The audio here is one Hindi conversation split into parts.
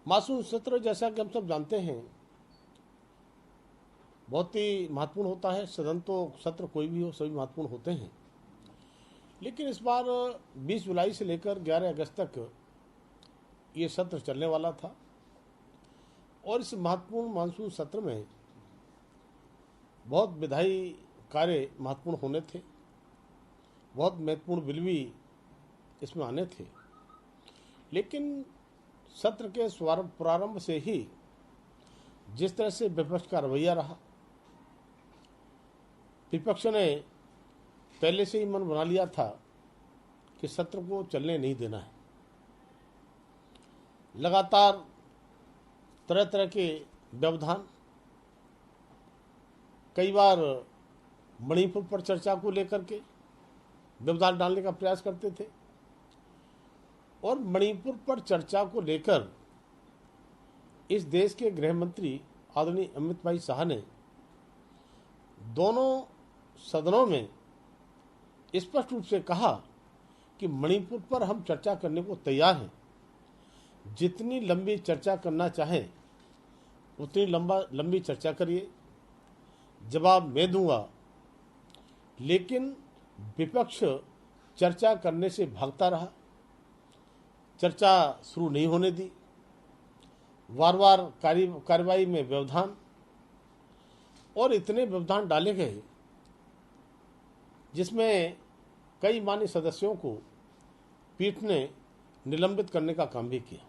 मानसून सत्र जैसा कि हम सब जानते हैं बहुत ही महत्वपूर्ण होता है। सदन तो सत्र कोई भी हो सभी महत्वपूर्ण होते हैं, लेकिन इस बार 20 जुलाई से लेकर 11 अगस्त तक ये सत्र चलने वाला था और इस महत्वपूर्ण मानसून सत्र में बहुत विधायी कार्य महत्वपूर्ण होने थे, बहुत महत्वपूर्ण बिल भी इसमें आने थे। लेकिन सत्र के प्रारंभ से ही जिस तरह से विपक्ष का रवैया रहा, विपक्ष ने पहले से ही मन बना लिया था कि सत्र को चलने नहीं देना है। लगातार तरह तरह के व्यवधान, कई बार मणिपुर पर चर्चा को लेकर के व्यवधान डालने का प्रयास करते थे और मणिपुर पर चर्चा को लेकर इस देश के गृह मंत्री आदरणीय अमित भाई शाह ने दोनों सदनों में स्पष्ट रूप से कहा कि मणिपुर पर हम चर्चा करने को तैयार हैं। जितनी लंबी चर्चा करना चाहें उतनी लंबी चर्चा करिए, जवाब मैं दूंगा। लेकिन विपक्ष चर्चा करने से भागता रहा, चर्चा शुरू नहीं होने दी, बार बार कार्यवाही में व्यवधान और इतने व्यवधान डाले गए जिसमें कई मान्य सदस्यों को पीठ ने निलंबित करने का काम भी किया।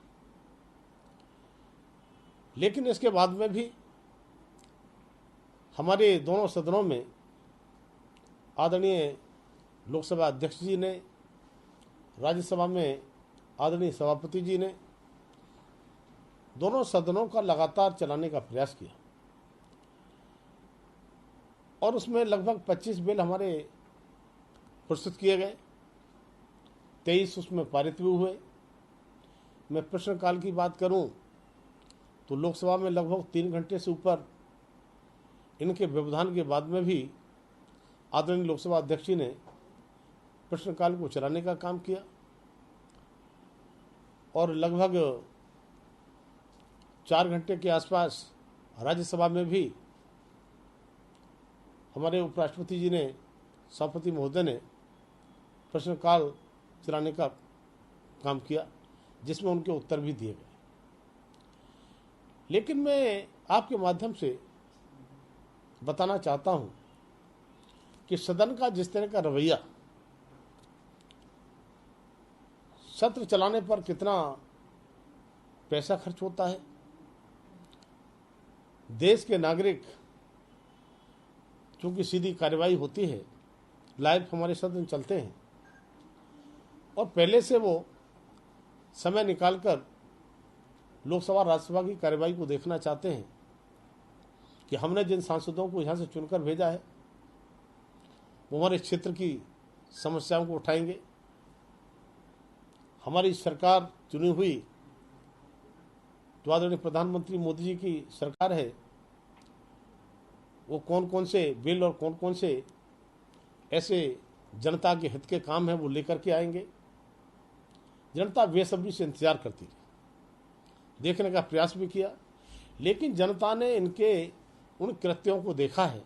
लेकिन इसके बाद में भी हमारे दोनों सदनों में आदरणीय लोकसभा अध्यक्ष जी ने, राज्यसभा में आदरणीय सभापति जी ने दोनों सदनों का लगातार चलाने का प्रयास किया और उसमें लगभग 25 बिल हमारे प्रस्तुत किए गए, 23 उसमें पारित भी हुए। मैं प्रश्नकाल की बात करूं तो लोकसभा में लगभग 3 घंटे से ऊपर इनके व्यवधान के बाद में भी आदरणीय लोकसभा अध्यक्ष जी ने प्रश्नकाल को चलाने का काम किया और लगभग 4 घंटे के आसपास राज्यसभा में भी हमारे उपराष्ट्रपति जी ने, सभापति महोदय ने प्रश्नकाल चलाने का काम किया, जिसमें उनके उत्तर भी दिए गए। लेकिन मैं आपके माध्यम से बताना चाहता हूं कि सदन का जिस तरह का रवैया, सत्र चलाने पर कितना पैसा खर्च होता है, देश के नागरिक, चूंकि सीधी कार्यवाही होती है, लाइव हमारे सदन चलते हैं और पहले से वो समय निकालकर लोकसभा राज्यसभा की कार्यवाही को देखना चाहते हैं कि हमने जिन सांसदों को यहाँ से चुनकर भेजा है वो हमारे क्षेत्र की समस्याओं को उठाएंगे। हमारी सरकार चुनी हुई जो आदरणीय प्रधानमंत्री मोदी जी की सरकार है, वो कौन कौन से बिल और कौन कौन से ऐसे जनता के हित के काम हैं वो लेकर के आएंगे। जनता बेसब्री से इंतजार करती रही, देखने का प्रयास भी किया, लेकिन जनता ने इनके उन कृत्यों को देखा है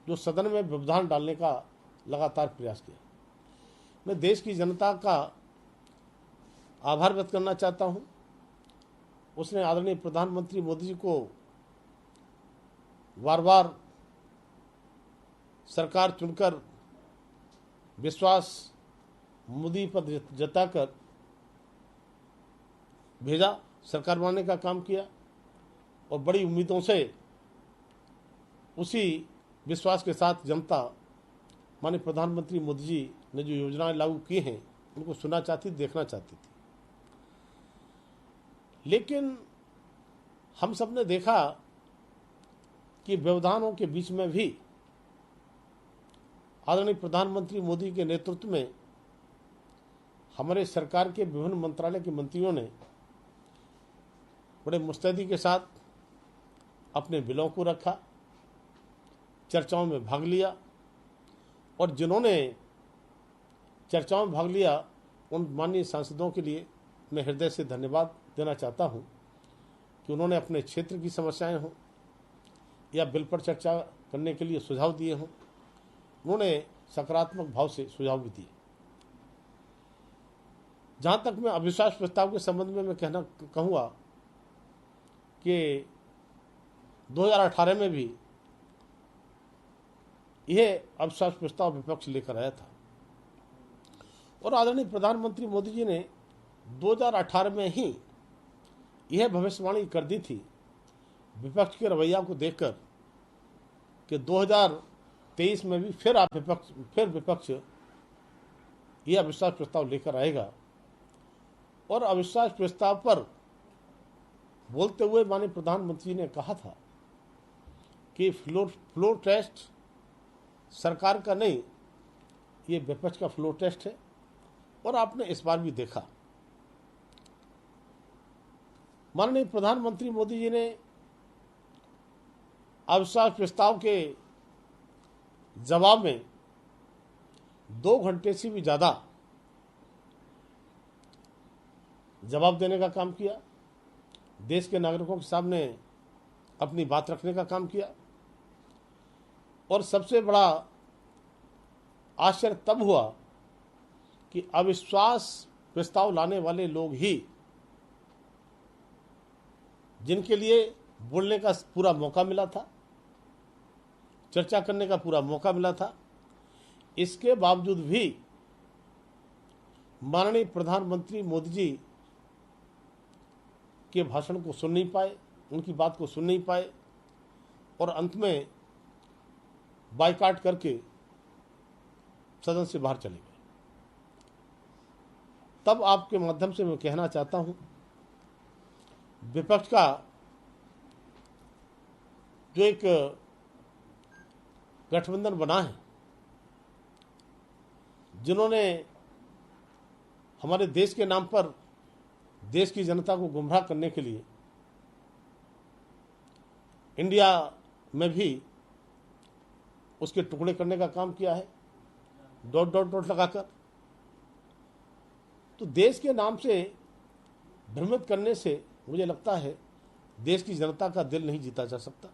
जो सदन में व्यवधान डालने का लगातार प्रयास किया। मैं देश की जनता का आभार व्यक्त करना चाहता हूं। उसने आदरणीय प्रधानमंत्री मोदी जी को बार बार सरकार चुनकर विश्वास मोदी पर जताकर भेजा, सरकार बनाने का काम किया और बड़ी उम्मीदों से उसी विश्वास के साथ जनता माननीय प्रधानमंत्री मोदी जी ने जो योजनाएं लागू की हैं उनको सुनना चाहती, देखना चाहती थी। लेकिन हम सब ने देखा कि व्यवधानों के बीच में भी आदरणीय प्रधानमंत्री मोदी के नेतृत्व में हमारे सरकार के विभिन्न मंत्रालय के मंत्रियों ने बड़े मुस्तैदी के साथ अपने बिलों को रखा, चर्चाओं में भाग लिया और जिन्होंने चर्चाओं में भाग लिया उन माननीय सांसदों के लिए मैं हृदय से धन्यवाद देना चाहता हूं कि उन्होंने अपने क्षेत्र की समस्याएं हों या बिल पर चर्चा करने के लिए सुझाव दिए हों, उन्होंने सकारात्मक भाव से सुझाव भी दिए। जहां तक मैं अविश्वास प्रस्ताव के संबंध में मैं कहूंगा कि 2018 में भी यह अविश्वास प्रस्ताव विपक्ष लेकर आया था और आदरणीय प्रधानमंत्री मोदी जी ने 2018 में ही यह भविष्यवाणी कर दी थी विपक्ष के रवैया को देखकर कि 2023 में भी फिर विपक्ष यह अविश्वास प्रस्ताव लेकर आएगा। और अविश्वास प्रस्ताव पर बोलते हुए माननीय प्रधानमंत्री ने कहा था कि फ्लोर टेस्ट सरकार का नहीं, ये विपक्ष का फ्लोर टेस्ट है। और आपने इस बार भी देखा, माननीय प्रधानमंत्री मोदी जी ने अविश्वास प्रस्ताव के जवाब में 2 घंटे से भी ज्यादा जवाब देने का काम किया, देश के नागरिकों के सामने अपनी बात रखने का काम किया। और सबसे बड़ा आश्चर्य तब हुआ कि अविश्वास प्रस्ताव लाने वाले लोग ही, जिनके लिए बोलने का पूरा मौका मिला था, चर्चा करने का पूरा मौका मिला था, इसके बावजूद भी माननीय प्रधानमंत्री मोदी जी के भाषण को सुन नहीं पाए, उनकी बात को सुन नहीं पाए और अंत में बाइकाट करके सदन से बाहर चले गए। तब आपके माध्यम से मैं कहना चाहता हूं, विपक्ष का जो एक गठबंधन बना है, जिन्होंने हमारे देश के नाम पर देश की जनता को गुमराह करने के लिए इंडिया में भी उसके टुकड़े करने का काम किया है, डॉट डॉट डॉट लगाकर, तो देश के नाम से भ्रमित करने से मुझे लगता है देश की जनता का दिल नहीं जीता जा सकता।